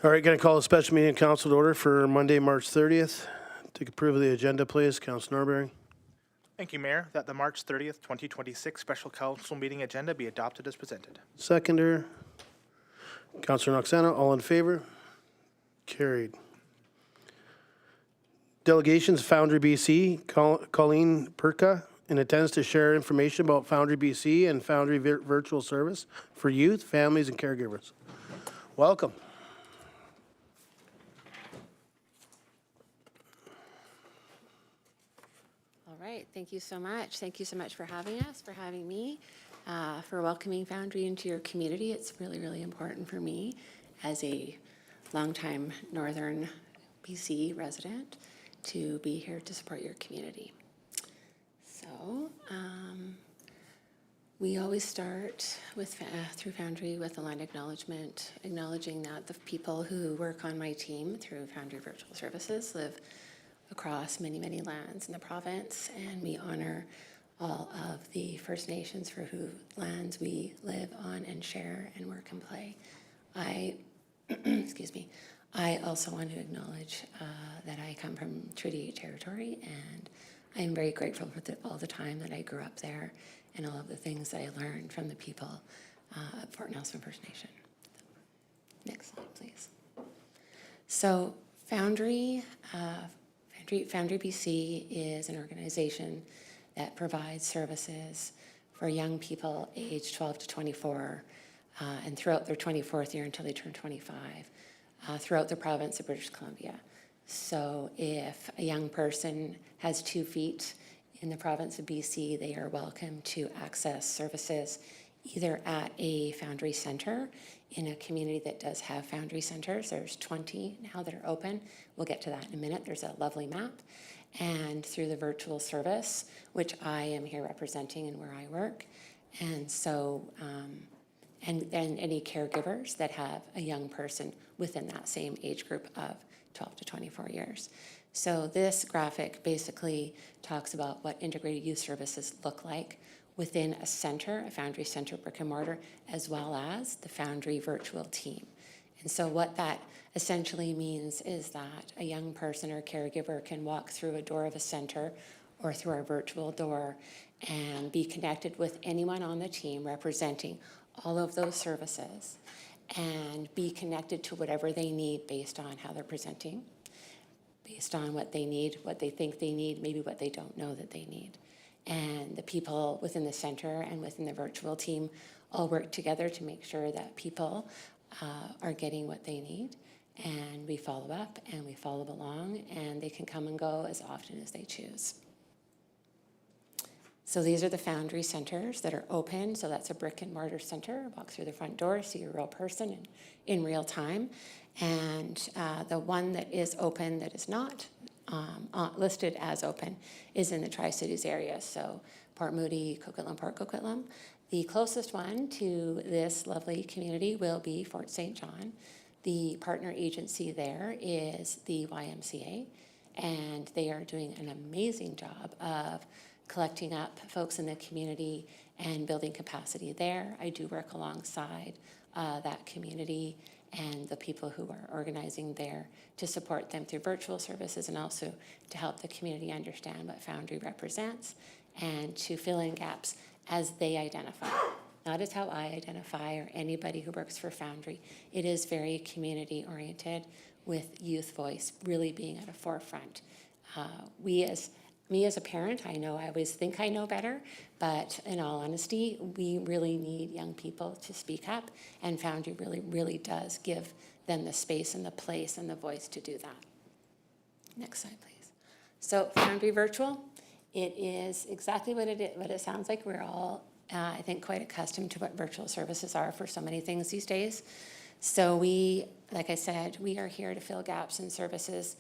All right, going to call a special meeting of council to order for Monday, March 30th. Take approval of the agenda, please. Council Norberry. Thank you, Mayor. That the March 30th, 2026 special council meeting agenda be adopted as presented. Seconder. Councilor Noxana, all in favor? Carried. Delegations, Foundry BC, Colleen Purcka, in attendance to share information about Foundry BC and Foundry virtual service for youth, families, and caregivers. Welcome. All right, thank you so much. Thank you so much for having us, for having me, for welcoming Foundry into your community. It's really, really important for me as a longtime Northern BC resident to be here to support your community. So we always start with through Foundry with a line acknowledgement, acknowledging that the people who work on my team through Foundry Virtual Services live across many, many lands in the province, and we honor all of the First Nations for whose lands we live on and share and work and play. Excuse me. I also want to acknowledge that I come from Treaty 8 territory, and I am very grateful for all the time that I grew up there and all of the things that I learned from the people of Fort Nelson First Nation. Next slide, please. So Foundry BC is an organization that provides services for young people aged 12 to 24 and throughout their 24th year until they turn 25 throughout the province of British Columbia. So if a young person has 2 feet in the province of BC, they are welcome to access services either at a Foundry Centre in a community that does have Foundry Centres. There's 20 now that are open. We'll get to that in a minute. There's a lovely map. And through the virtual service, which I am here representing and where I work. And so, and any caregivers that have a young person within that same age group of 12 to 24 years. So this graphic basically talks about what integrated youth services look like within a center, a Foundry Center brick and mortar, as well as the Foundry virtual team. And so what that essentially means is that a young person or caregiver can walk through a door of a center or through our virtual door and be connected with anyone on the team representing all of those services and be connected to whatever they need based on how they're presenting, based on what they need, what they think they need, maybe what they don't know that they need. And the people within the center and within the virtual team all work together to make sure that people are getting what they need. And we follow up and we follow along, and they can come and go as often as they choose. So these are the Foundry Centers that are open. So that's a brick and mortar center. Walk through the front door, see a real person in real time. And the one that is open that is not listed as open is in the Tri-Cities area. So Port Moody, Coquitlam, Port Coquitlam. The closest one to this lovely community will be Fort St. John. The partner agency there is the YMCA, and they are doing an amazing job of collecting up folks in the community and building capacity there. I do work alongside that community and the people who are organizing there to support them through virtual services and also to help the community understand what Foundry represents and to fill in gaps as they identify. Not as how I identify or anybody who works for Foundry. It is very community oriented with youth voice really being at a forefront. Me as a parent, I know I always think I know better, but in all honesty, we really need young people to speak up, and Foundry really, really does give them the space and the place and the voice to do that. Next slide, please. So Foundry Virtual, it is exactly what it sounds like. We're all, I think, quite accustomed to what virtual services are for so many things these days. So we, like I said, we are here to fill gaps in services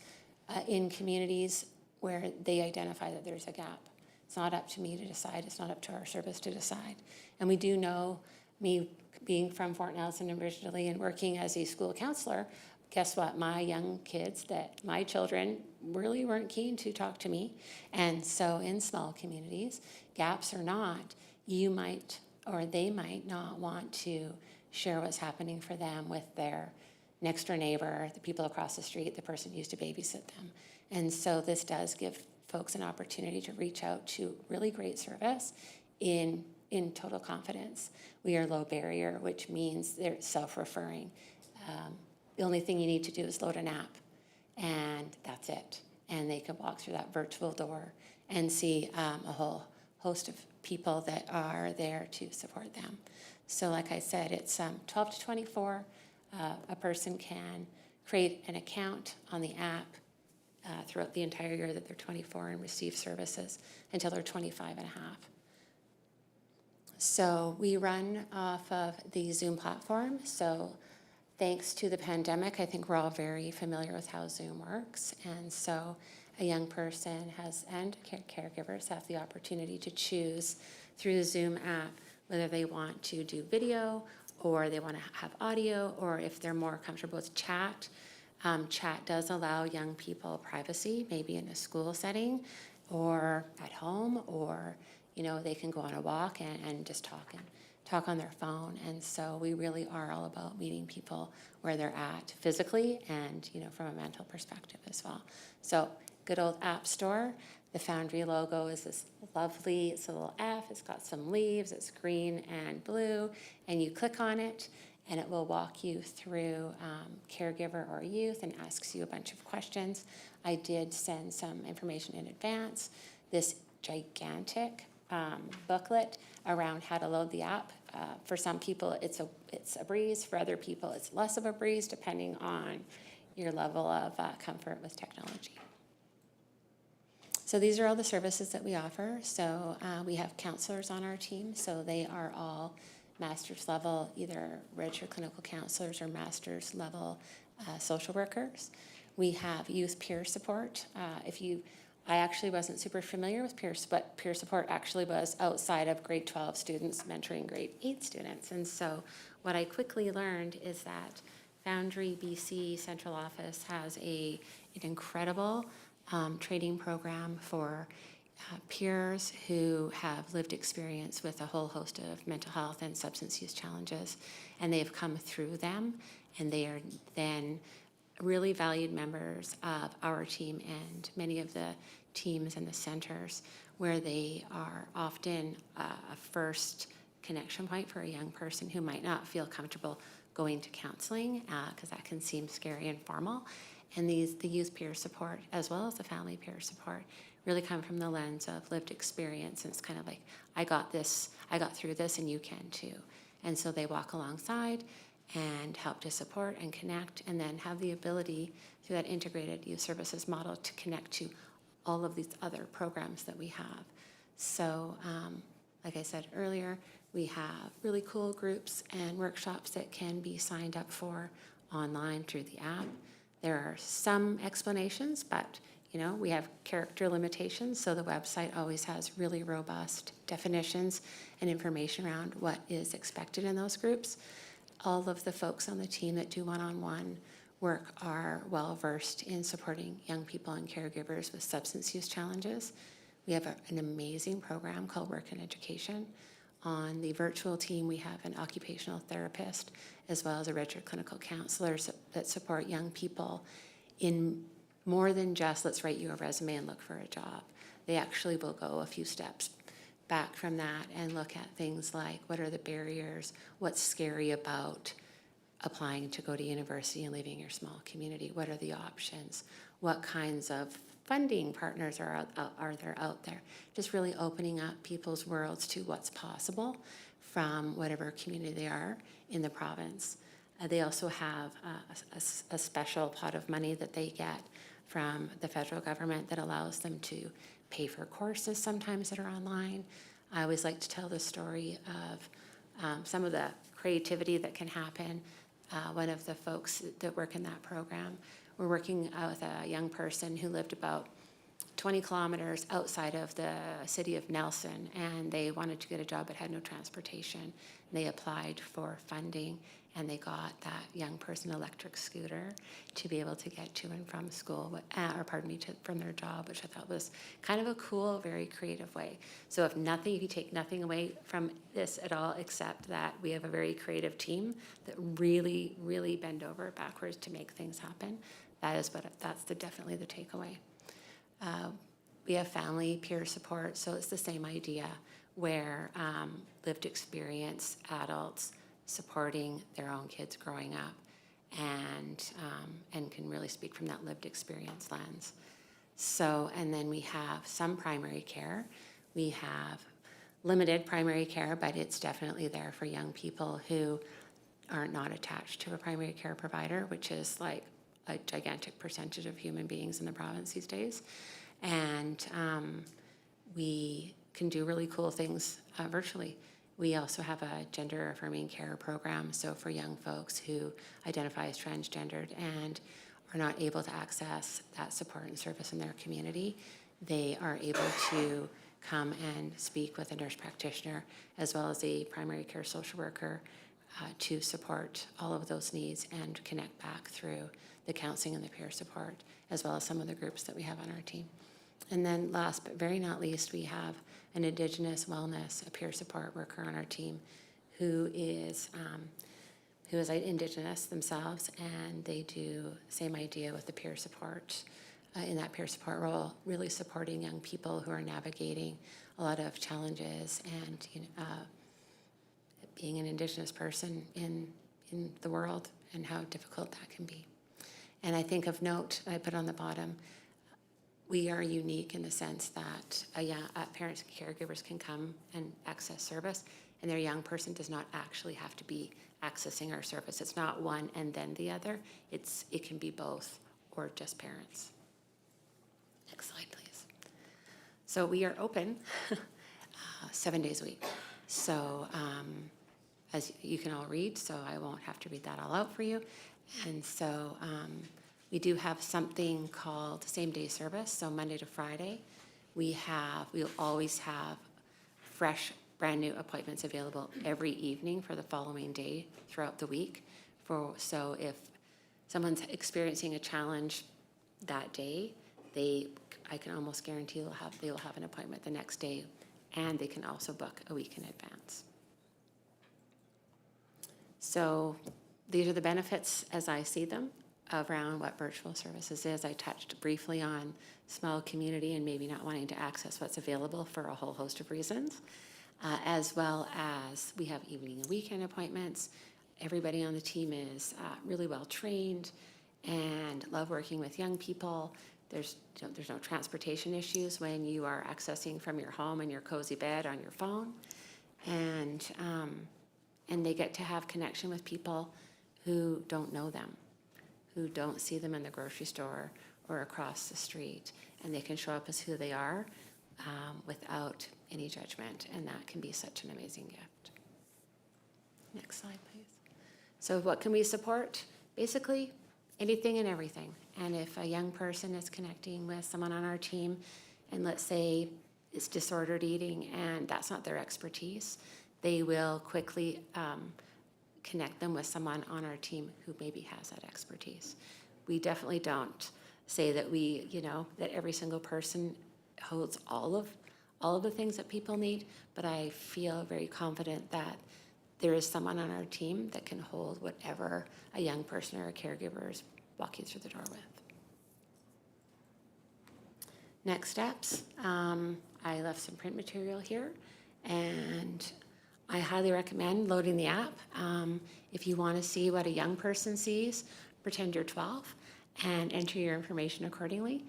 in communities where they identify that there's a gap. It's not up to me to decide. It's not up to our service to decide. And we do know, me being from Fort Nelson originally and working as a school counselor, guess what? My young kids, my children really weren't keen to talk to me. And so in small communities, gaps or not, you might or they might not want to share what's happening for them with their next door neighbor, the people across the street, the person who used to babysit them. And so this does give folks an opportunity to reach out to really great service in total confidence. We are low barrier, which means they're self-referring. The only thing you need to do is load an app, and that's it. And they can walk through that virtual door and see a whole host of people that are there to support them. So like I said, it's 12 to 24. A person can create an account on the app throughout the entire year that they're 24 and receive services until they're 25 and a half. So we run off of the Zoom platform. So thanks to the pandemic, I think we're all very familiar with how Zoom works. And so a young person and caregivers have the opportunity to choose through the Zoom app whether they want to do video or they want to have audio, or if they're more comfortable with chat. Chat does allow young people privacy, maybe in a school setting or at home, or they can go on a walk and just talk on their phone. And so we really are all about meeting people where they're at physically and from a mental perspective as well. So good old App Store. The Foundry logo is this lovely, it's a little F, it's got some leaves, it's green and blue, and you click on it and it will walk you through caregiver or youth and asks you a bunch of questions. I did send some information in advance. This gigantic booklet around how to load the app. For some people, it's a breeze. For other people, it's less of a breeze, depending on your level of comfort with technology. So these are all the services that we offer. So we have counselors on our team. So they are all master's level, either registered clinical counselors or master's level social workers. We have youth peer support. I actually wasn't super familiar with peer support actually was outside of grade 12 students mentoring grade 8 students. And so what I quickly learned is that Foundry BC Central Office has an incredible training program for peers who have lived experience with a whole host of mental health and substance use challenges, and they've come through them, and they are then really valued members of our team and many of the teams and the centers, where they are often a first connection point for a young person who might not feel comfortable going to counseling because that can seem scary and formal. And the youth peer support as well as the family peer support really come from the lens of lived experience. And it's kind of like, I got through this and you can too. And so they walk alongside and help to support and connect, and then have the ability through that integrated youth services model to connect to all of these other programs that we have. So like I said earlier, we have really cool groups and workshops that can be signed up for online through the app. There are some explanations, but we have character limitations, so the website always has really robust definitions and information around what is expected in those groups. All of the folks on the team that do one-on-one work are well-versed in supporting young people and caregivers with substance use challenges. We have an amazing program called Work and Education. On the virtual team, we have an occupational therapist as well as a registered clinical counselors that support young people in more than just let's write you a resume and look for a job. They actually will go a few steps back from that and look at things like what are the barriers, what's scary about applying to go to university and leaving your small community, what are the options, what kinds of funding partners are there out there, just really opening up people's worlds to what's possible from whatever community they are in the province. They also have a special pot of money that they get from the federal government that allows them to pay for courses sometimes that are online. I always like to tell the story of some of the creativity that can happen. One of the folks that work in that program, we're working with a young person who lived about 20 kilometers outside of the city of Nelson, and they wanted to get a job but had no transportation. They applied for funding, and they got that young person electric scooter to be able to get to and from school, from their job, which I thought was kind of a cool, very creative way. So if you take nothing away from this at all, except that we have a very creative team that really, really bend over backwards to make things happen, that's definitely the takeaway. We have family peer support, so it's the same idea where lived experience adults supporting their own kids growing up and can really speak from that lived experience lens. So, and then we have some primary care. We have limited primary care, but it's definitely there for young people who are not attached to a primary care provider, which is like a gigantic percentage of human beings in the province these days. And we can do really cool things virtually. We also have a gender affirming care program. So for young folks who identify as transgendered and are not able to access that support and service in their community, they are able to come and speak with a nurse practitioner as well as a primary care social worker to support all of those needs and connect back through the counseling and the peer support, as well as some of the groups that we have on our team. And then last but very not least, we have an Indigenous wellness, a peer support worker on our team who is Indigenous themselves, and they do the same idea with the peer support. In that peer support role, really supporting young people who are navigating a lot of challenges and being an Indigenous person in the world and how difficult that can be. And I think of note, I put on the bottom, we are unique in the sense that parents and caregivers can come and access service, and their young person does not actually have to be accessing our service. It's not one and then the other. It can be both or just parents. Next slide, please. So we are open 7 days a week. So as you can all read, so I won't have to read that all out for you. And so we do have something called same-day service. So Monday to Friday, we'll always have fresh, brand new appointments available every evening for the following day throughout the week. So if someone's experiencing a challenge that day, I can almost guarantee they will have an appointment the next day, and they can also book a week in advance. So these are the benefits as I see them around what virtual services is. I touched briefly on small community and maybe not wanting to access what's available for a whole host of reasons, as well as we have evening and weekend appointments. Everybody on the team is really well trained and love working with young people. There's no transportation issues when you are accessing from your home and your cozy bed on your phone. And they get to have connection with people who don't know them, who don't see them in the grocery store or across the street. And they can show up as who they are without any judgment. And that can be such an amazing gift. Next slide, please. So what can we support? Basically, anything and everything. And if a young person is connecting with someone on our team, and let's say it's disordered eating and that's not their expertise, they will quickly connect them with someone on our team who maybe has that expertise. We definitely don't say that that every single person holds all of the things that people need, but I feel very confident that there is someone on our team that can hold whatever a young person or a caregiver is walking through the door with. Next steps, I left some print material here, and I highly recommend loading the app. If you want to see what a young person sees, pretend you're 12 and enter your information accordingly,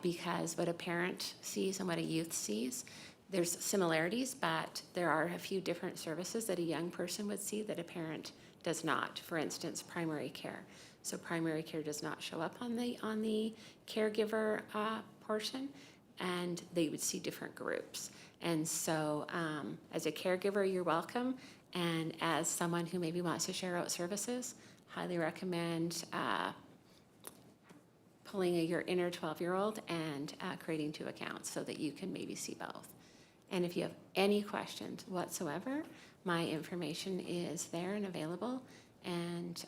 because what a parent sees and what a youth sees, there's similarities, but there are a few different services that a young person would see that a parent does not. For instance, primary care. So primary care does not show up on the caregiver portion, and they would see different groups. And so as a caregiver, you're welcome. And as someone who maybe wants to share out services, highly recommend pulling your inner 12-year-old and creating 2 accounts so that you can maybe see both. And if you have any questions whatsoever, my information is there and available. And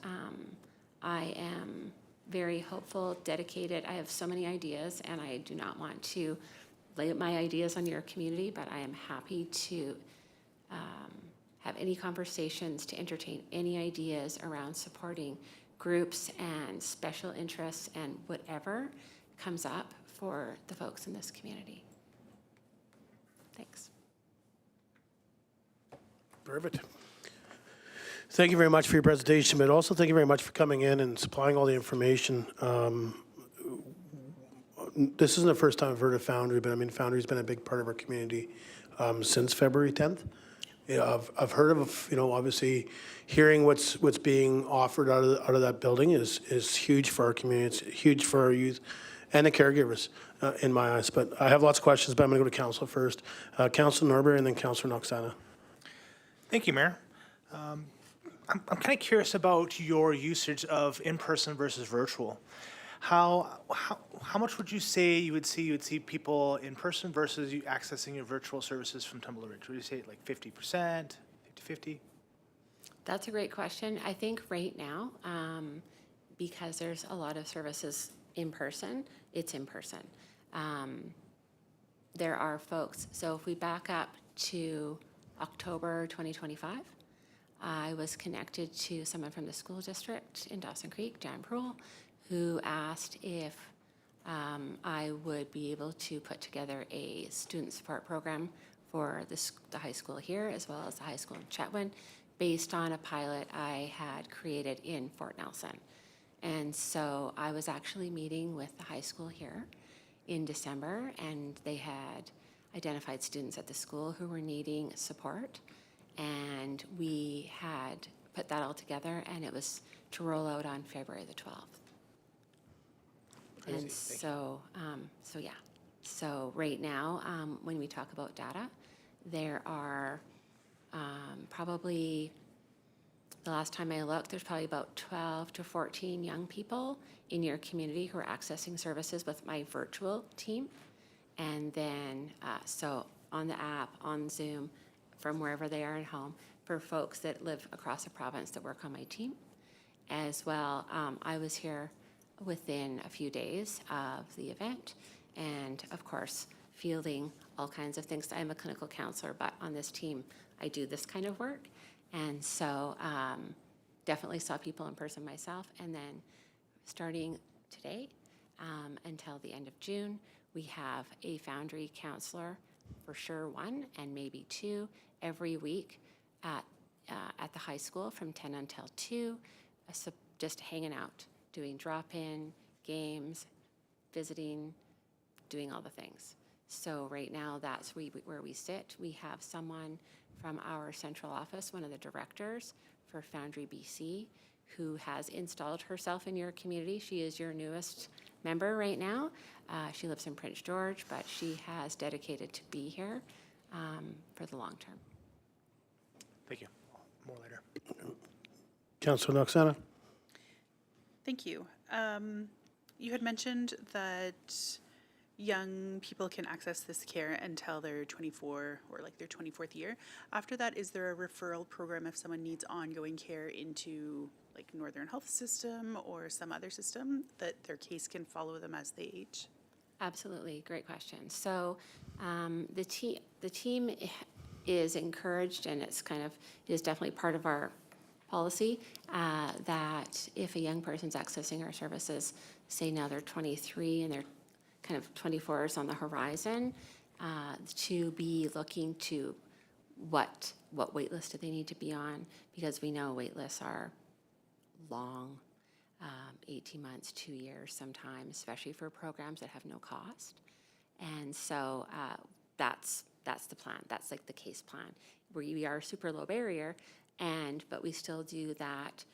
I am very hopeful, dedicated. I have so many ideas, and I do not want to lay my ideas on your community, but I am happy to have any conversations, to entertain any ideas around supporting groups and special interests and whatever comes up for the folks in this community. Thanks. Perfect. Thank you very much for your presentation, but also thank you very much for coming in and supplying all the information. This isn't the first time I've heard of Foundry, but I mean, Foundry's been a big part of our community since February 10th. Yeah, I've heard of, obviously hearing what's being offered out of that building is huge for our community. It's huge for our youth and the caregivers in my eyes. But I have lots of questions, but I'm going to go to Council first. Councilor Norbury and then Councilor Noxana. Thank you, Mayor. I'm kind of curious about your usage of in-person versus virtual. How much would you say you would see people in person versus you accessing your virtual services from Tumbler Ridge? Would you say like 50%, 50-50? That's a great question. I think right now, because there's a lot of services in person, it's in person. There are folks, so if we back up to October 2025, I was connected to someone from the school district in Dawson Creek, Jan Proul, who asked if I would be able to put together a student support program for the high school here, as well as the high school in Chetwynd, based on a pilot I had created in Fort Nelson. And so I was actually meeting with the high school here in December, and they had identified students at the school who were needing support. And we had put that all together, and it was to roll out on February the 12th. And so, yeah. So right now, when we talk about data, there are probably, the last time I looked, there's probably about 12 to 14 young people in your community who are accessing services with my virtual team. And then, so on the app, on Zoom, from wherever they are at home, for folks that live across the province that work on my team. As well, I was here within a few days of the event, and of course, fielding all kinds of things. I'm a clinical counselor, but on this team, I do this kind of work. And so definitely saw people in person myself. And then starting today until the end of June, we have a Foundry counselor, for sure one, and maybe two, every week at the high school from 10 until 2, just hanging out, doing drop-in, games, visiting, doing all the things. So right now, that's where we sit. We have someone from our central office, one of the directors for Foundry BC, who has installed herself in your community. She is your newest member right now. She lives in Prince George, but she has dedicated to be here for the long term. Thank you. More later. Councilor Noxana. Thank you. You had mentioned that young people can access this care until they're 24 or like their 24th year. After that, is there a referral program if someone needs ongoing care into like Northern Health System or some other system that their case can follow them as they age? Absolutely, great question. So the team is encouraged, and it is definitely part of our policy that if a young person's accessing our services, say now they're 23 and they're kind of 24s on the horizon, to be looking to what wait list do they need to be on, because we know wait lists are long, 18 months, 2 years sometimes, especially for programs that have no cost. And so that's the plan. That's like the case plan. We are super low barrier, but we still do that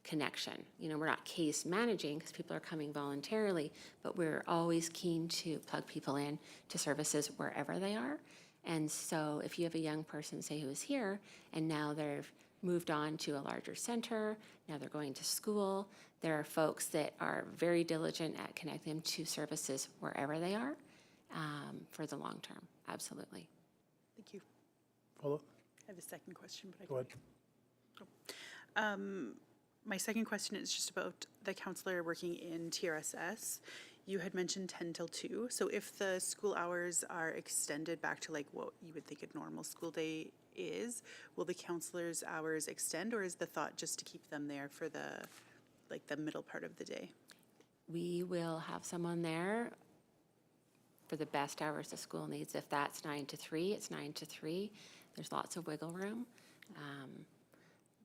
connection. We're not case managing because people are coming voluntarily, but we're always keen to plug people in to services wherever they are. And so if you have a young person, say, who is here, and now they've moved on to a larger center, now they're going to school, there are folks that are very diligent at connecting them to services wherever they are for the long term. Absolutely. Thank you. Follow. I have a second question, but Go ahead. My second question is just about the counselor working in TRSS. You had mentioned 10 till 2. So if the school hours are extended back to like what you would think a normal school day is, will the counselor's hours extend, or is the thought just to keep them there for the middle part of the day? We will have someone there for the best hours the school needs. If that's 9 to 3, it's 9 to 3. There's lots of wiggle room.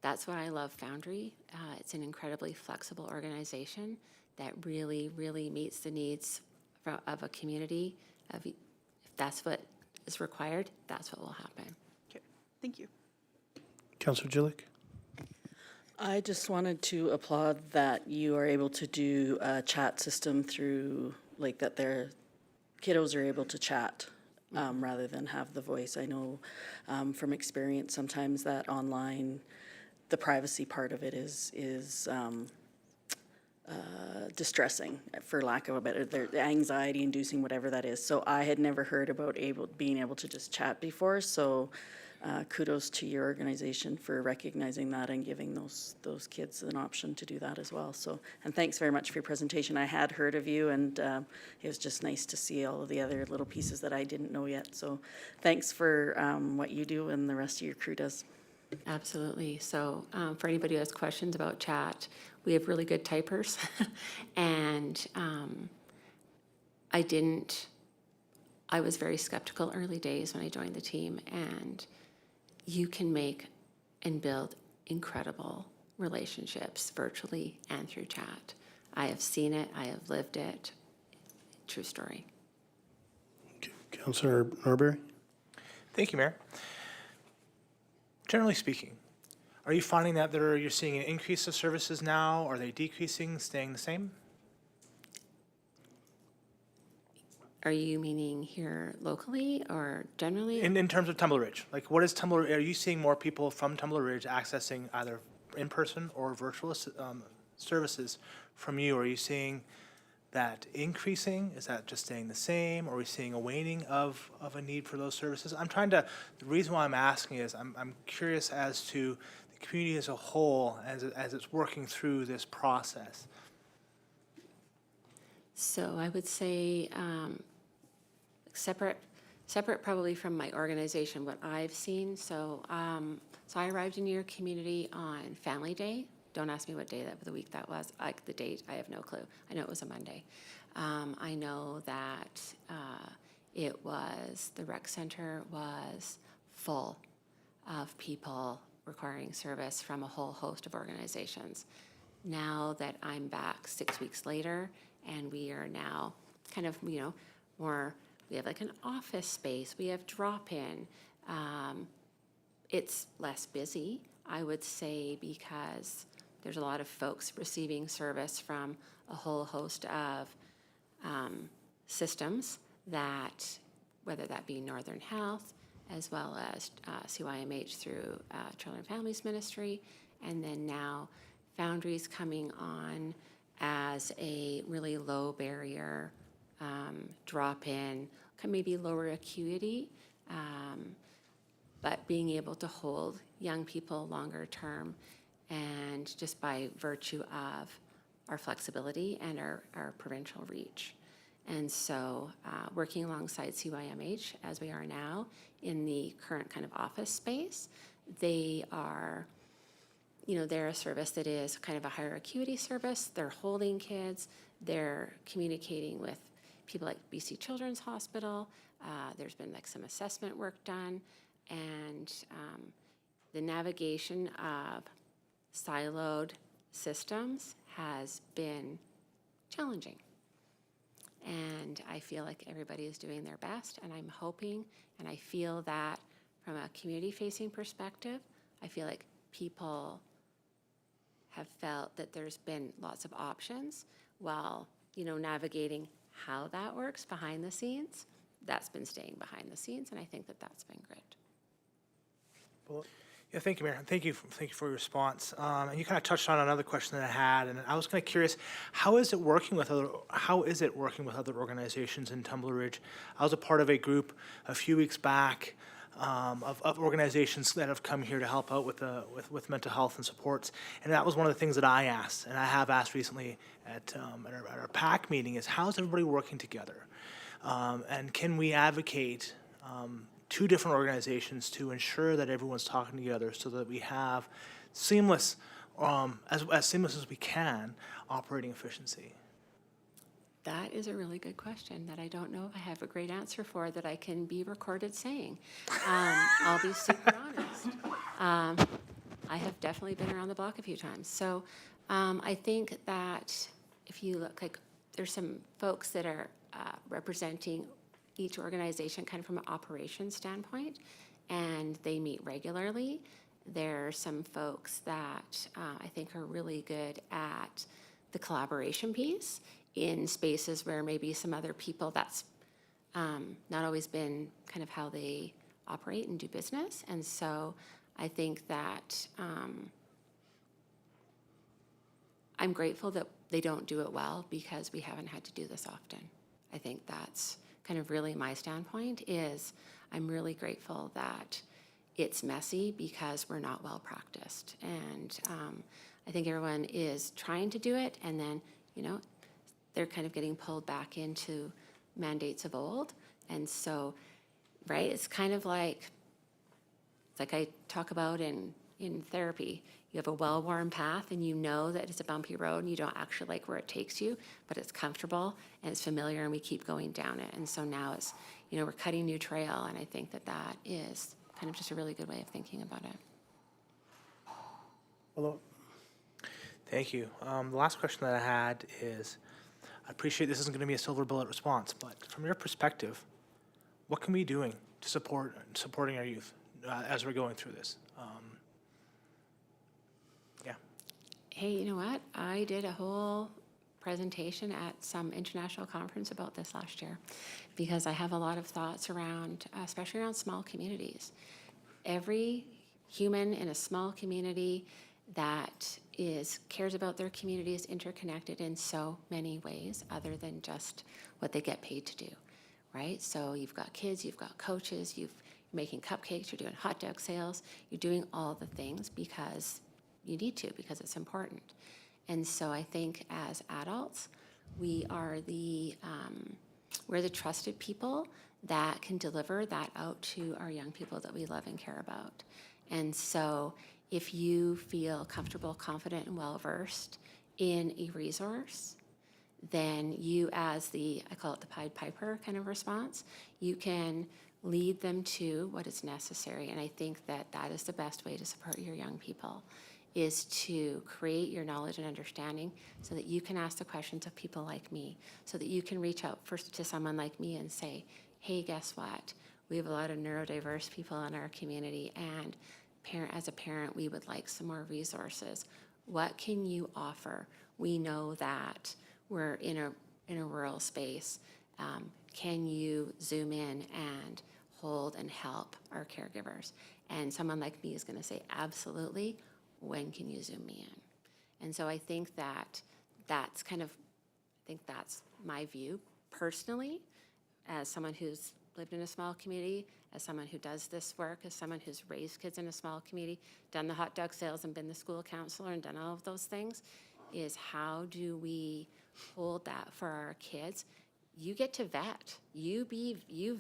That's why I love Foundry. It's an incredibly flexible organization that really, really meets the needs of a community. If that's what is required, that's what will happen. Okay, thank you. Councillor Jilek? I just wanted to applaud that you are able to do a chat system through, like, that their kiddos are able to chat rather than have the voice. I know from experience sometimes that online, the privacy part of it is distressing, for lack of a better, the anxiety inducing, whatever that is. So I had never heard about being able to just chat before. So kudos to your organization for recognizing that and giving those kids an option to do that as well. So, and thanks very much for your presentation. I had heard of you, and it was just nice to see all of the other little pieces that I didn't know yet. So thanks for what you do and the rest of your crew does. Absolutely. So for anybody who has questions about chat, we have really good typers. And I was very skeptical early days when I joined the team, and you can make and build incredible relationships virtually and through chat. I have seen it. I have lived it. True story. Councillor Norbury? Thank you, Mayor. Generally speaking, are you finding that you're seeing an increase of services now? Are they decreasing, staying the same? Are you meaning here locally or generally? In terms of Tumbler Ridge, like what is Tumbler? Are you seeing more people from Tumbler Ridge accessing either in-person or virtual services from you? Are you seeing that increasing? Is that just staying the same? Are we seeing a waning of a need for those services? The reason why I'm asking is I'm curious as to the community as a whole as it's working through this process. So I would say separate probably from my organization, what I've seen. So I arrived in your community on Family Day. Don't ask me what day of the week that was. Like the date, I have no clue. I know it was a Monday. I know that the rec center was full of people requiring service from a whole host of organizations. Now that I'm back 6 weeks later, and we are now kind of, more, we have like an office space, we have drop-in. It's less busy, I would say, because there's a lot of folks receiving service from a whole host of systems that, whether that be Northern Health, as well as CYMH through Children and Families Ministry, and then now Foundry's coming on as a really low barrier drop-in, maybe lower acuity, but being able to hold young people longer term, and just by virtue of our flexibility and our provincial reach. And so working alongside CYMH as we are now in the current kind of office space, they are, they're a service that is kind of a higher acuity service. They're holding kids. They're communicating with people like BC Children's Hospital. There's been like some assessment work done, and the navigation of siloed systems has been challenging. And I feel like everybody is doing their best, and I'm hoping, and I feel that from a community-facing perspective, I feel like people have felt that there's been lots of options while, navigating how that works behind the scenes. That's been staying behind the scenes, and I think that that's been great. Well, yeah, thank you, Mayor. Thank you for your response. And you kind of touched on another question that I had, and I was kind of curious, how is it working with other organizations in Tumbler Ridge? I was a part of a group a few weeks back of organizations that have come here to help out with mental health and supports. And that was one of the things that I asked, and I have asked recently at our PAC meeting, is how's everybody working together? And can we advocate two different organizations to ensure that everyone's talking together so that we have seamless, as seamless as we can, operating efficiency? That is a really good question that I don't know if I have a great answer for that I can be recorded saying. I'll be super honest. I have definitely been around the block a few times. So I think that if you look, like, there's some folks that are representing each organization kind of from an operations standpoint, and they meet regularly. There are some folks that I think are really good at the collaboration piece in spaces where maybe some other people, that's not always been kind of how they operate and do business. And so I think that I'm grateful that they don't do it well because we haven't had to do this often. I think that's kind of really my standpoint, is I'm really grateful that it's messy because we're not well practiced. And I think everyone is trying to do it, and then, you know, they're kind of getting pulled back into mandates of old. And so, right, it's kind of like I talk about in therapy. You have a well-worn path, and you know that it's a bumpy road, and you don't actually like where it takes you, but it's comfortable and it's familiar, and we keep going down it. And so now it's, you know, we're cutting new trail, and I think that that is kind of just a really good way of thinking about it. Hello. Thank you. The last question that I had is, I appreciate this isn't going to be a silver bullet response, but from your perspective, what can we be doing to supporting our youth as we're going through this? Yeah. Hey, you know what? I did a whole presentation at some international conference about this last year because I have a lot of thoughts around, especially around small communities. Every human in a small community that cares about their community is interconnected in so many ways other than just what they get paid to do, right? So you've got kids, you've got coaches, you're making cupcakes, you're doing hot dog sales, you're doing all the things because you need to, because it's important. And so I think as adults, we're the trusted people that can deliver that out to our young people that we love and care about. And so if you feel comfortable, confident, and well-versed in a resource, then you, as I call it the Pied Piper kind of response, you can lead them to what is necessary. And I think that that is the best way to support your young people, is to create your knowledge and understanding so that you can ask the questions of people like me, so that you can reach out first to someone like me and say, hey, guess what? We have a lot of neurodiverse people in our community, and as a parent, we would like some more resources. What can you offer? We know that we're in a rural space. Can you zoom in and hold and help our caregivers? And someone like me is going to say, absolutely. When can you zoom me in? And so I think that's my view personally, as someone who's lived in a small community, as someone who does this work, as someone who's raised kids in a small community, done the hot dog sales and been the school counselor and done all of those things, is how do we hold that for our kids? You get to vet. You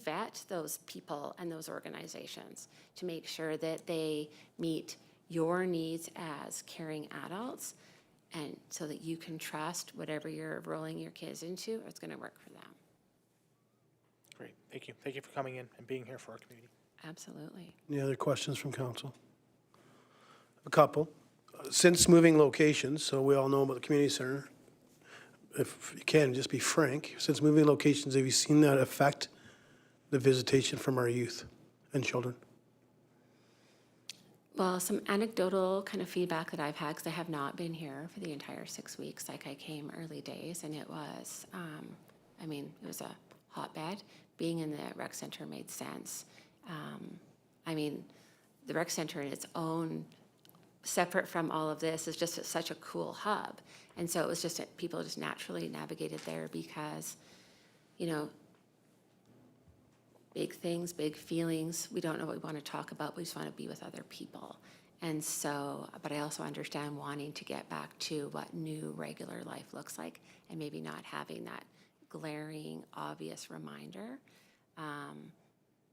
vet those people and those organizations to make sure that they meet your needs as caring adults, and so that you can trust whatever you're rolling your kids into, it's going to work for them. Great. Thank you. Thank you for coming in and being here for our community. Absolutely. Any other questions from council? A couple. Since moving locations, so we all know about the community center, if you can, just be frank, since moving locations, have you seen that affect the visitation from our youth and children? Well, some anecdotal kind of feedback that I've had, because I have not been here for the entire 6 weeks. Like, I came early days, and it was, it was a hotbed. Being in the rec center made sense. The rec center in its own, separate from all of this, is just such a cool hub. And so it was just, people just naturally navigated there because, big things, big feelings. We don't know what we want to talk about. We just want to be with other people. And so, but I also understand wanting to get back to what new regular life looks like and maybe not having that glaring, obvious reminder.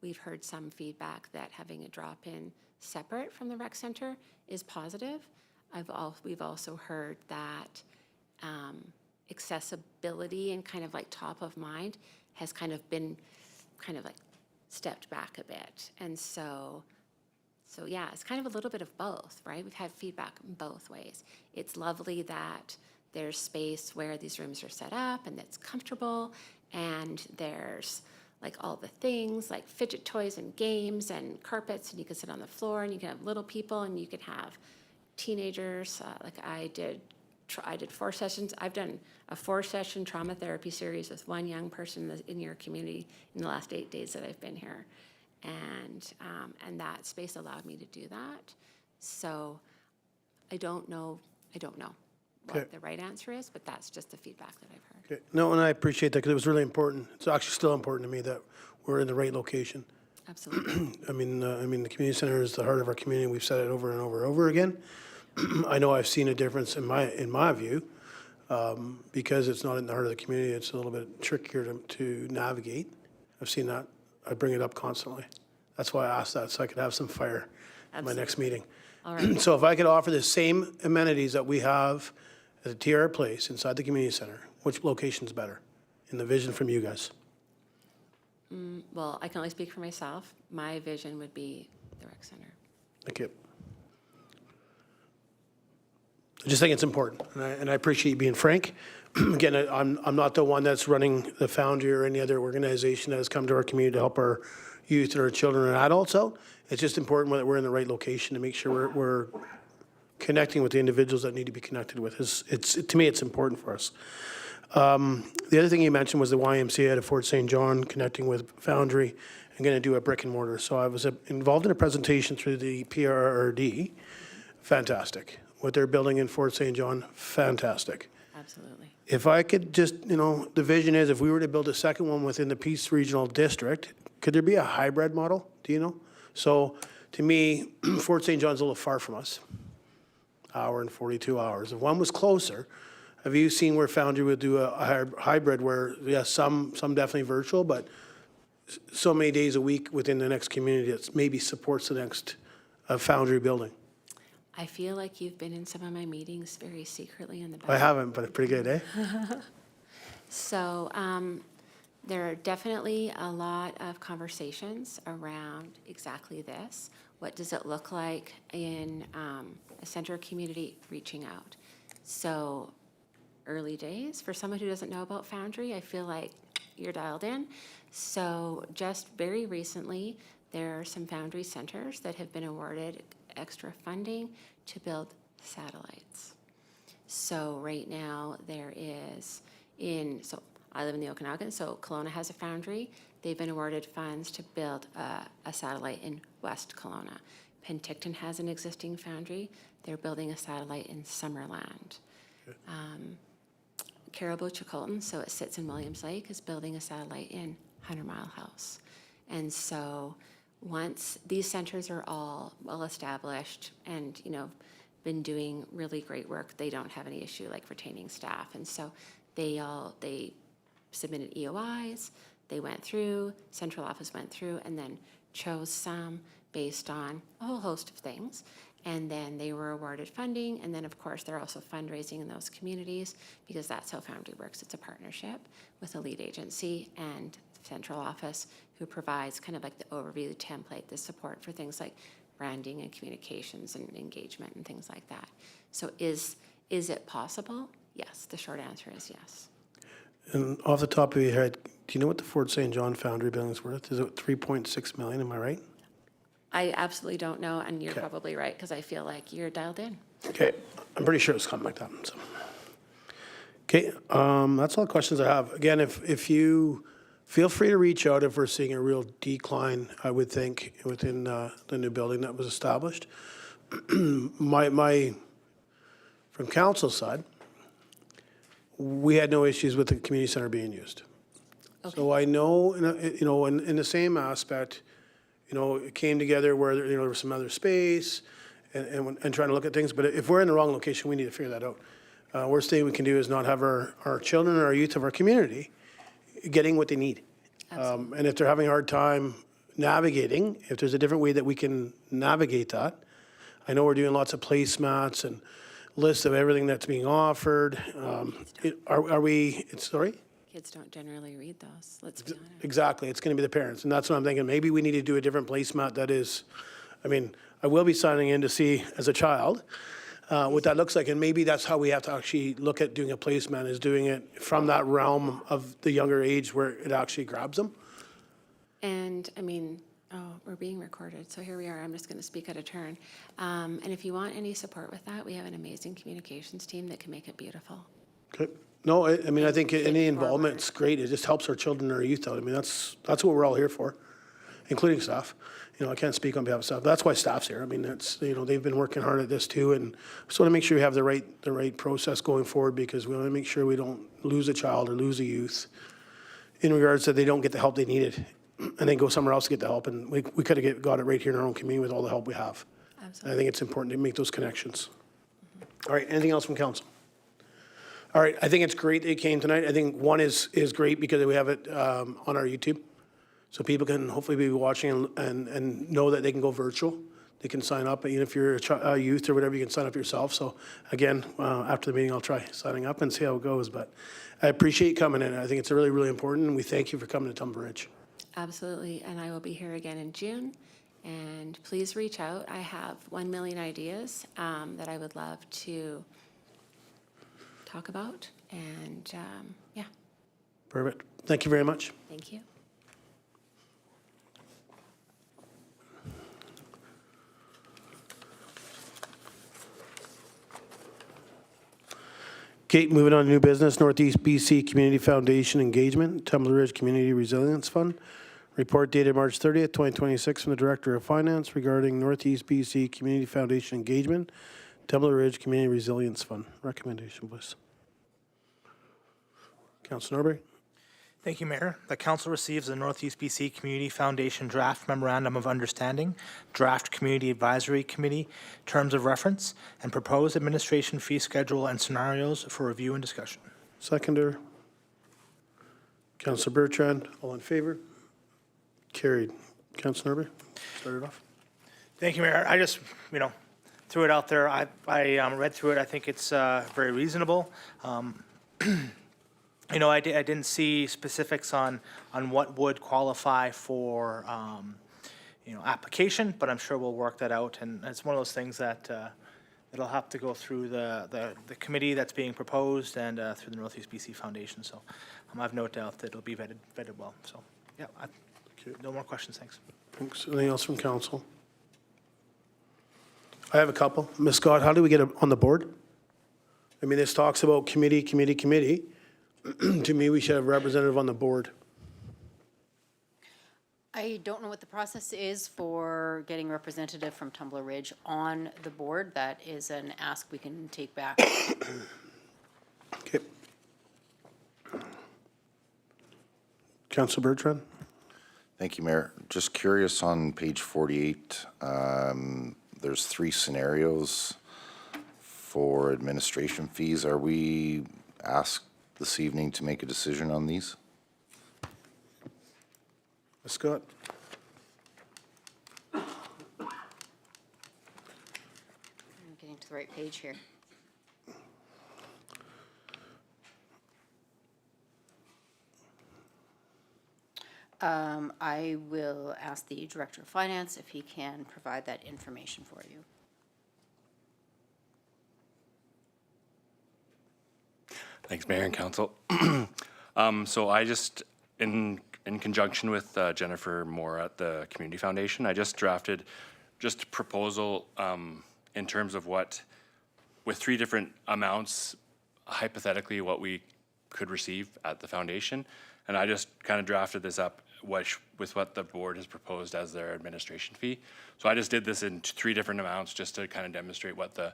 We've heard some feedback that having a drop-in separate from the rec center is positive. We've also heard that accessibility and kind of like top of mind has kind of been kind of like stepped back a bit. And so yeah, it's kind of a little bit of both, right? We've had feedback in both ways. It's lovely that there's space where these rooms are set up and it's comfortable, and there's like all the things like fidget toys and games and carpets, and you can sit on the floor, and you can have little people, and you can have teenagers. Like I did 4 sessions. I've done a 4-session trauma therapy series with one young person in your community in the last 8 days that I've been here. And that space allowed me to do that. So I don't know what the right answer is, but that's just the feedback that I've heard. Okay. No, and I appreciate that because it was really important. It's actually still important to me that we're in the right location. Absolutely. I mean, the community center is the heart of our community. We've said it over and over and over again. I know I've seen a difference in my view, because it's not in the heart of the community. It's a little bit trickier to navigate. I've seen that. I bring it up constantly. That's why I asked that, so I could have some fire at my next meeting. All right. So if I could offer the same amenities that we have at the TR Place inside the community center, which location's better in the vision from you guys? Well, I can only speak for myself. My vision would be the rec center. Thank you. I just think it's important, and I appreciate you being frank. Again, I'm not the one that's running the Foundry or any other organization that has come to our community to help our youth and our children and adults out. It's just important that we're in the right location to make sure we're connecting with the individuals that need to be connected with. To me, it's important for us. The other thing you mentioned was the YMCA at Fort St. John connecting with Foundry and going to do a brick and mortar. So I was involved in a presentation through the PRRD. Fantastic. What they're building in Fort St. John, fantastic. Absolutely. If I could just, the vision is if we were to build a second one within the Peace Regional District, could there be a hybrid model? Do you know? So to me, Fort St. John's a little far from us. Hour and 42 hours. If one was closer, have you seen where Foundry would do a hybrid where, yes, some definitely virtual, but so many days a week within the next community that maybe supports the next Foundry building? I feel like you've been in some of my meetings very secretly in the back. I haven't, but it's pretty good, eh? So there are definitely a lot of conversations around exactly this. What does it look like in a center community reaching out? So early days, for someone who doesn't know about Foundry, I feel like you're dialed in. So just very recently, there are some Foundry centers that have been awarded extra funding to build satellites. So right now there is so I live in the Okanagan, so Kelowna has a Foundry. They've been awarded funds to build a satellite in West Kelowna. Penticton has an existing Foundry. They're building a satellite in Summerland. Caribou-Chicolton, so it sits in Williams Lake, is building a satellite in 100 Mile House. And so once these centers are all well established and been doing really great work, they don't have any issue like retaining staff. And so they submitted EOIs, they went through, central office went through, and then chose some based on a whole host of things. And then they were awarded funding, and then of course they're also fundraising in those communities because that's how Foundry works. It's a partnership with a lead agency and central office who provides kind of like the overview, the template, the support for things like branding and communications and engagement and things like that. So is it possible? Yes, the short answer is yes. And off the top of your head, do you know what the Fort St. John Foundry building's worth? Is it 3.6 million, am I right? I absolutely don't know, and you're probably right because I feel like you're dialed in. Okay, I'm pretty sure it's something like that. So. Okay, that's all the questions I have. Again, if you feel free to reach out if we're seeing a real decline, I would think, within the new building that was established. From council side, we had no issues with the community center being used. So I know, in the same aspect, it came together where, there was some other space and trying to look at things. But if we're in the wrong location, we need to figure that out. Worst thing we can do is not have our children or our youth of our community getting what they need. And if they're having a hard time navigating, if there's a different way that we can navigate that, I know we're doing lots of placemats and lists of everything that's being offered. Are we, sorry? Kids don't generally read those, let's be honest. Exactly, it's gonna be the parents, and that's what I'm thinking, maybe we need to do a different placemat that is, I will be signing in to see, as a child, what that looks like, and maybe that's how we have to actually look at doing a placemat, is doing it from that realm of the younger age where it actually grabs them. And we're being recorded, so here we are. I'm just going to speak out of turn. And if you want any support with that, we have an amazing communications team that can make it beautiful. Okay. No, I think any involvement's great. It just helps our children and our youth out. That's what we're all here for, including staff. I can't speak on behalf of staff. That's why staff's here. That's, they've been working hard at this too, and just want to make sure we have the right process going forward, because we want to make sure we don't lose a child or lose a youth in regards to they don't get the help they needed and then go somewhere else to get the help. And we could have got it right here in our own community with all the help we have. Absolutely. And I think it's important to make those connections. All right, anything else from council? All right, I think it's great that you came tonight. I think one is great because we have it on our YouTube. So people can hopefully be watching and know that they can go virtual. They can sign up, even if you're a youth or whatever, you can sign up yourself. So again, after the meeting, I'll try signing up and see how it goes. But I appreciate you coming in. I think it's really, really important, and we thank you for coming to Tumbler Ridge. Absolutely, and I will be here again in June. And please reach out. I have 1 million ideas that I would love to talk about. And yeah, Perfect. Thank you very much. thank you. Okay, moving on to new business, Northeast BC Community Foundation Engagement, Tumbler Ridge Community Resilience Fund. Report dated March 30th, 2026 from the Director of Finance regarding Northeast BC Community Foundation Engagement, Tumbler Ridge Community Resilience Fund. Recommendation, please. Councilor Norbury. Thank you, Mayor. The council receives the Northeast BC Community Foundation Draft Memorandum of Understanding, Draft Community Advisory Committee, Terms of Reference, and Proposed Administration Fee Schedule and Scenarios for review and discussion. Seconder. Councilor Bertrand, all in favor? Carried. Councilor Norbury, start it off. Thank you, Mayor. I just, threw it out there. I read through it. I think it's very reasonable. I didn't see specifics on what would qualify for, application, but I'm sure we'll work that out. And it's one of those things that it'll have to go through the committee that's being proposed and through the Northeast BC Foundation. So I have no doubt that it'll be vetted well. So, yeah, no more questions. Thanks. Thanks. Anything else from council? I have a couple. Ms. Scott, how do we get on the board? This talks about committee. To me, we should have a representative on the board. I don't know what the process is for getting a representative from Tumbler Ridge on the board. That is an ask we can take back. Okay. Councilor Bertrand? Thank you, Mayor. Just curious, on page 48, there's 3 scenarios for administration fees. Are we asked this evening to make a decision on these? Ms. Scott? I'm getting to the right page here. I will ask the Director of Finance if he can provide that information for you. Thanks, Mayor and Council. So I just, in conjunction with Jennifer Moore at the Community Foundation, I just drafted just a proposal in terms of what, with 3 different amounts, hypothetically what we could receive at the foundation. And I just kind of drafted this up with what the board has proposed as their administration fee. So I just did this in 3 different amounts just to kind of demonstrate what the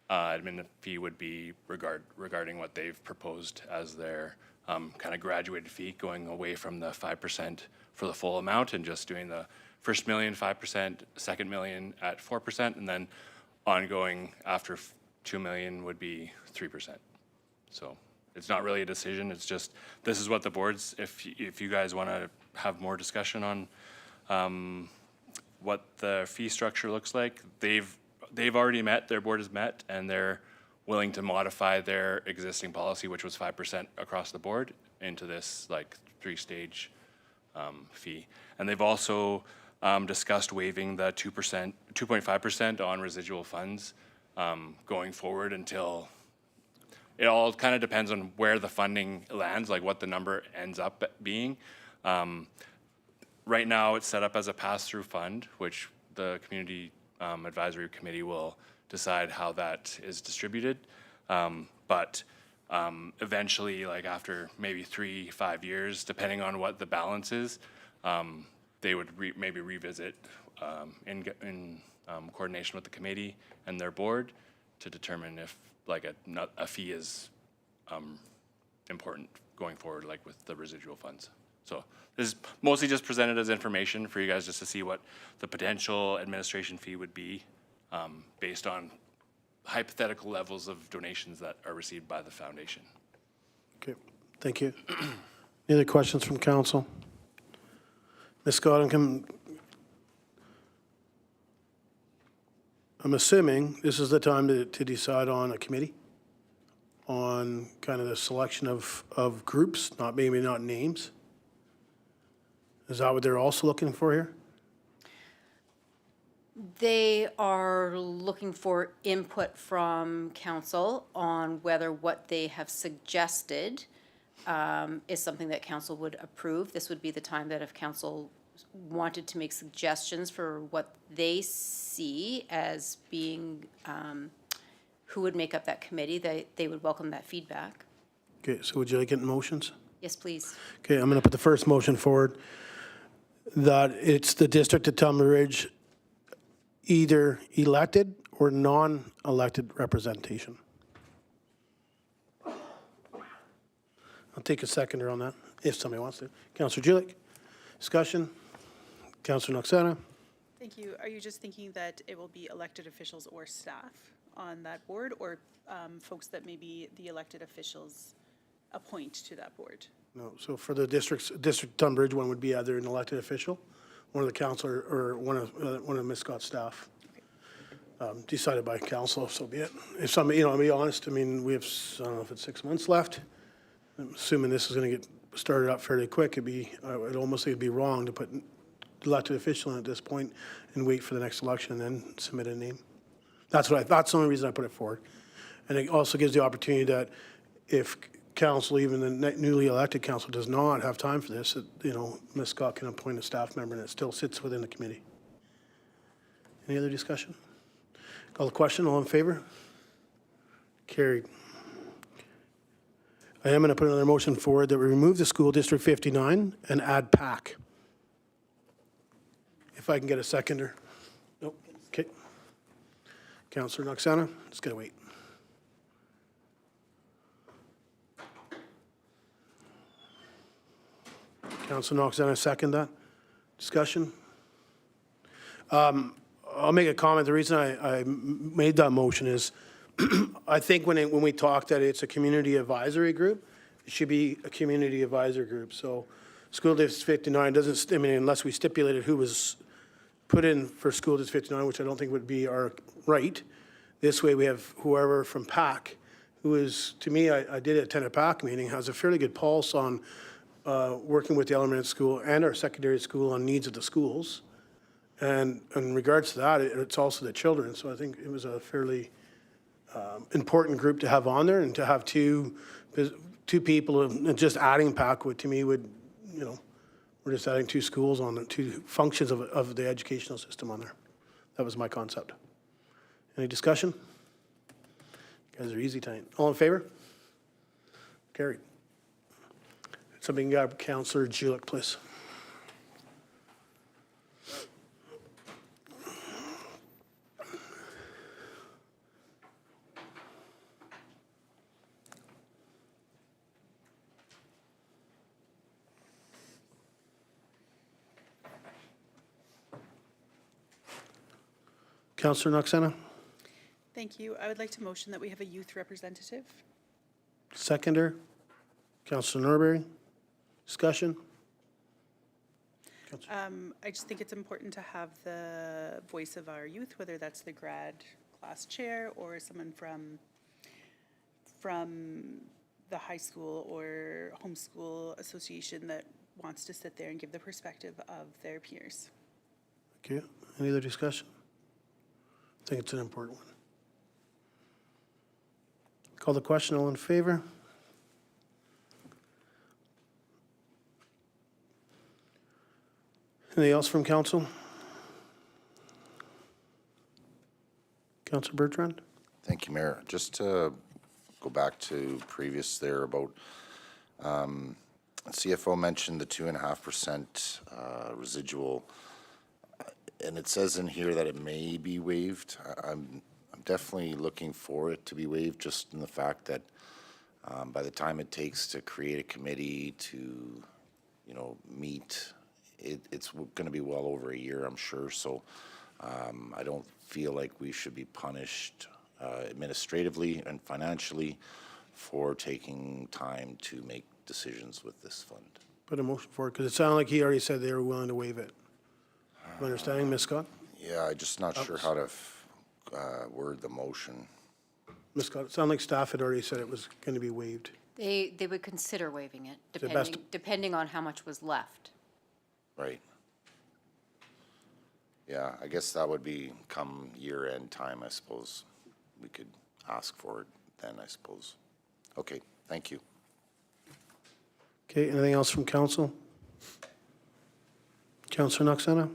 admin fee would be regarding what they've proposed as their kind of graduated fee, going away from the 5% for the full amount and just doing the first million 5%, second million at 4%, and then ongoing after 2 million would be 3%. So it's not really a decision. It's just, this is what the boards, if you guys want to have more discussion on what the fee structure looks like, they've already met, their board has met, and they're willing to modify their existing policy, which was 5% across the board, into this like 3-stage fee. And they've also discussed waiving the 2.5% on residual funds going forward until, it all kind of depends on where the funding lands, like what the number ends up being. Right now, it's set up as a pass-through fund, which the Community Advisory Committee will decide how that is distributed. But eventually, like after maybe 3-5 years, depending on what the balance is, they would maybe revisit in coordination with the committee and their board to determine if like a fee is important going forward, like with the residual funds. So this is mostly just presented as information for you guys just to see what the potential administration fee would be based on hypothetical levels of donations that are received by the foundation. Okay, thank you. Any other questions from council? Ms. Scott, I'm assuming this is the time to decide on a committee, on kind of the selection of groups, maybe not names. Is that what they're also looking for here? They are looking for input from council on whether what they have suggested is something that council would approve. This would be the time that if council wanted to make suggestions for what they see as being who would make up that committee, they would welcome that feedback. Okay, so would you like it in motions? Yes, please. Okay, I'm going to put the first motion forward, that it's the district of Tumbler Ridge, either elected or non-elected representation. I'll take a seconder on that, if somebody wants to. Councillor Julik, discussion. Councillor Noxana. Thank you. Are you just thinking that it will be elected officials or staff on that board, or folks that maybe the elected officials appoint to that board? No, so for the district Tumbler Ridge, one would be either an elected official, one of the council, or one of Ms. Scott's staff. Decided by council, so be it. If somebody, I'll be honest, I mean, we have, I don't know if it's 6 months left. I'm assuming this is going to get started up fairly quick. It'd be wrong to put elected official in at this point and wait for the next election and then submit a name. That's the only reason I put it forward. And it also gives the opportunity that if council, even the newly elected council, does not have time for this, Ms. Scott can appoint a staff member and it still sits within the committee. Any other discussion? Call the question. All in favor? Carried. I am going to put another motion forward that we remove the school District 59 and add PAC. If I can get a seconder. Nope. Okay. Councillor Noxana, just got to wait. Councillor Noxana, second that. Discussion? I'll make a comment. The reason I made that motion is I think when we talked that it's a community advisory group, it should be a community advisory group. So School District 59 doesn't, unless we stipulated who was put in for School District 59, which I don't think would be our right. This way we have whoever from PAC, who is, to me, I did attend a PAC meeting, has a fairly good pulse on working with the elementary school and our secondary school on needs of the schools. And in regards to that, it's also the children. So I think it was a fairly important group to have on there, and to have two people, and just adding PAC to me would, we're just adding two schools on there, two functions of the educational system on there. That was my concept. Any discussion? You guys are easy tonight. All in favor? Carried. Somebody can grab Councillor Julik, please. Councillor Noxena, Thank you. I would like to motion that we have a youth representative. seconder. Councillor Norberry, discussion? I just think it's important to have the voice of our youth, whether that's the grad class chair or someone from the high school or homeschool association that wants to sit there and give the perspective of their peers. Okay, any other discussion? I think it's an important one. Call the question, all in favor? Anything else from council? Councilor Bertrand? Thank you, Mayor. Just to go back to previous there about, CFO mentioned the 2.5% residual, and it says in here that it may be waived. I'm definitely looking for it to be waived, just in the fact that by the time it takes to create a committee to, meet, it's going to be well over a year, I'm sure. So I don't feel like we should be punished administratively and financially for taking time to make decisions with this fund. Put a motion forward, because it sounded like he already said they were willing to waive it. Am I understanding, Ms. Scott? Yeah, I'm just not sure how to word the motion. Ms. Scott, it sounded like staff had already said it was going to be waived. They would consider waiving it, the best- depending on how much was left. Right. Yeah, I guess that would be come year-end time, I suppose. We could ask for it then, I suppose. Okay, thank you. Okay, anything else from council? Councillor Noxena?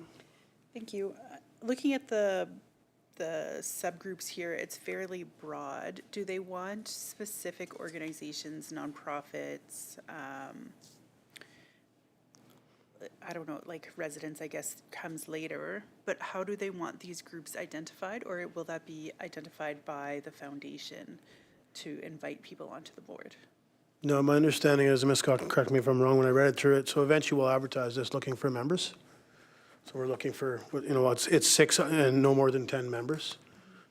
Thank you. Looking at the subgroups here, it's fairly broad. Do they want specific organizations, nonprofits, I don't know, like residents, I guess, comes later, but how do they want these groups identified, or will that be identified by the foundation to invite people onto the board? No, my understanding is, Ms. Scott can correct me if I'm wrong when I read it through it, so eventually we'll advertise this looking for members. So we're looking for, it's 6 and no more than 10 members.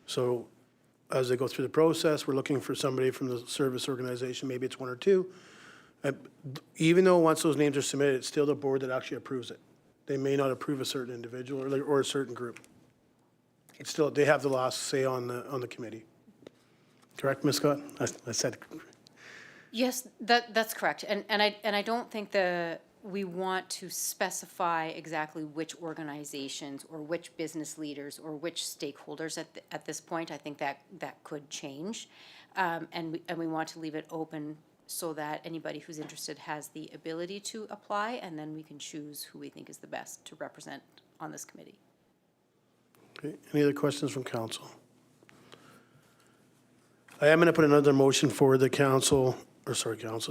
So as they go through the process, we're looking for somebody from the service organization, maybe it's 1 or 2. Even though once those names are submitted, it's still the board that actually approves it. They may not approve a certain individual or a certain group. It's still, they have the last say on the committee. Correct, Ms. Scott? I said. Yes, that's correct. And I don't think we want to specify exactly which organizations or which business leaders or which stakeholders at this point. I think that could change. And we want to leave it open so that anybody who's interested has the ability to apply, and then we can choose who we think is the best to represent on this committee. Okay, any other questions from council? I am going to put another motion for the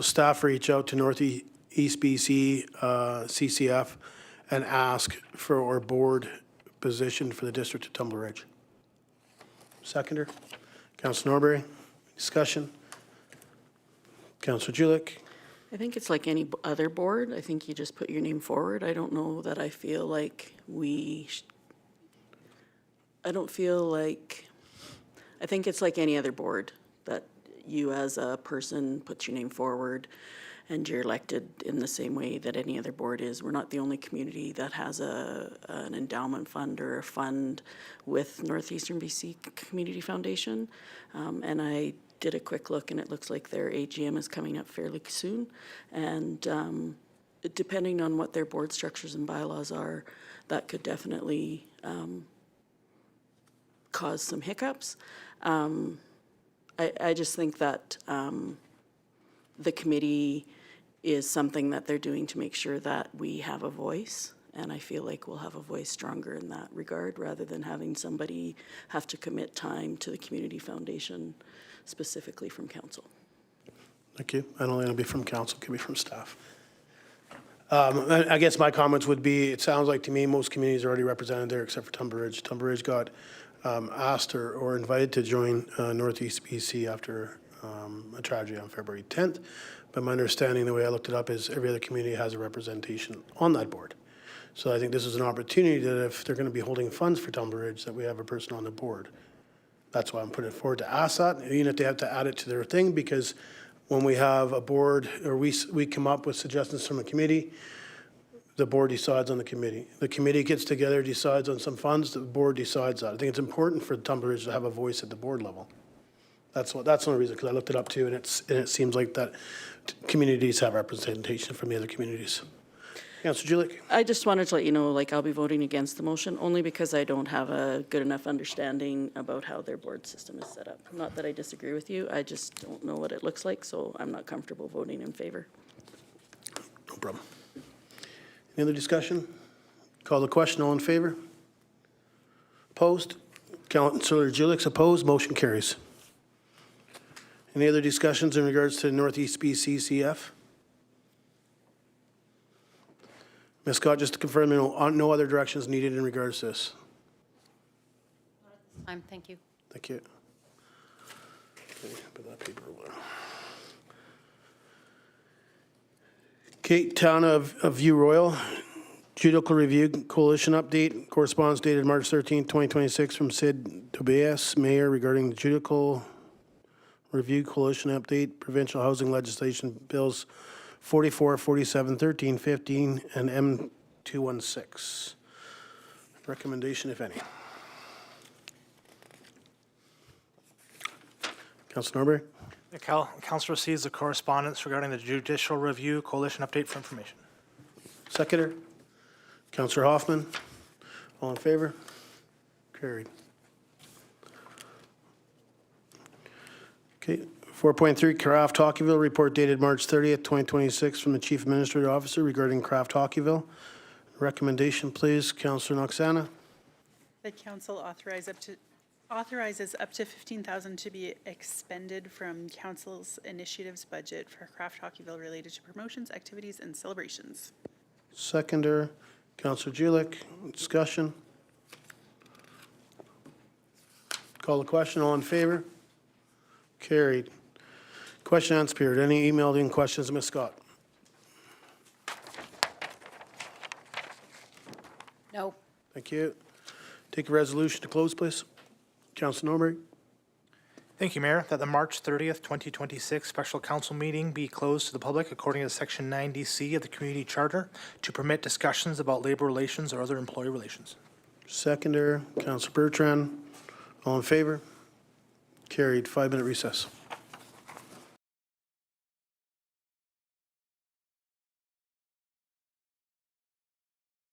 staff reach out to Northeast BC CCF and ask for our board position for the district of Tumbler Ridge. Seconder, Councillor Norberry, discussion. Councillor Julik. I think it's like any other board. I think you just put your name forward. I don't know that I feel like I think it's like any other board, that you as a person put your name forward and you're elected in the same way that any other board is. We're not the only community that has an endowment fund or a fund with Northeastern BC Community Foundation. And I did a quick look, and it looks like their AGM is coming up fairly soon. And depending on what their board structures and bylaws are, that could definitely cause some hiccups. I just think that the committee is something that they're doing to make sure that we have a voice. And I feel like we'll have a voice stronger in that regard, rather than having somebody have to commit time to the community foundation specifically from council. Thank you. I don't think it'll be from council, it could be from staff. I guess my comments would be, it sounds like to me most communities are already represented there except for Tumbler Ridge. Tumbler Ridge got asked or invited to join Northeast BC after a tragedy on February 10th. But my understanding, the way I looked it up, is every other community has a representation on that board. So I think this is an opportunity that if they're going to be holding funds for Tumbler Ridge, that we have a person on the board. That's why I'm putting it forward to ask that, even if they have to add it to their thing, because when we have a board, or we come up with suggestions from a committee, the board decides on the committee. The committee gets together, decides on some funds, the board decides that. I think it's important for Tumbler Ridge to have a voice at the board level. That's the only reason, because I looked it up too, and it seems like that communities have representation from the other communities. Councillor Julich? I just wanted to let you know, like, I'll be voting against the motion only because I don't have a good enough understanding about how their board system is set up. Not that I disagree with you, I just don't know what it looks like, so I'm not comfortable voting in favor. No problem. Any other discussion? Call the question, all in favor? Opposed? Councillor Julich opposed, motion carries. Any other discussions in regards to Northeast BC CF? Ms. Scott, just to confirm, no other directions needed in regards to this. Thank you. Thank you. Okay, put that paper away. Kate, Town of View Royal, Judicial Review Coalition Update, correspondence dated March 13th, 2026 from Sid Tobias, Mayor, regarding the Judicial Review Coalition Update, Provincial Housing Legislation Bills 44, 47, 13, 15, and M216. Recommendation, if any. Councilor Norbury? The council receives the correspondence regarding the Judicial Review Coalition Update for information. Seconder? Councillor Hoffman? All in favor? Carried. Okay, 4.3, Kraft Hockeyville, report dated March 30th, 2026, from the Chief Administrative Officer regarding Kraft Hockeyville. Recommendation, please, Councillor Noxana. The council authorizes up to $15,000 to be expended from council's initiatives budget for Kraft Hockeyville related to promotions, activities, and celebrations. Seconder, Councillor Julich. Discussion? Call the question. All in favor? Carried. Question and answer period. Any emailed in questions, Ms. Scott? No. Thank you. Take a resolution to close, please. Councillor Norbury. Thank you, Mayor. That the March 30th, 2026 special council meeting be closed to the public according to Section 90C of the Community Charter to permit discussions about labor relations or other employee relations. Seconder, Councillor Bertrand. All in favor? Carried. 5-minute recess.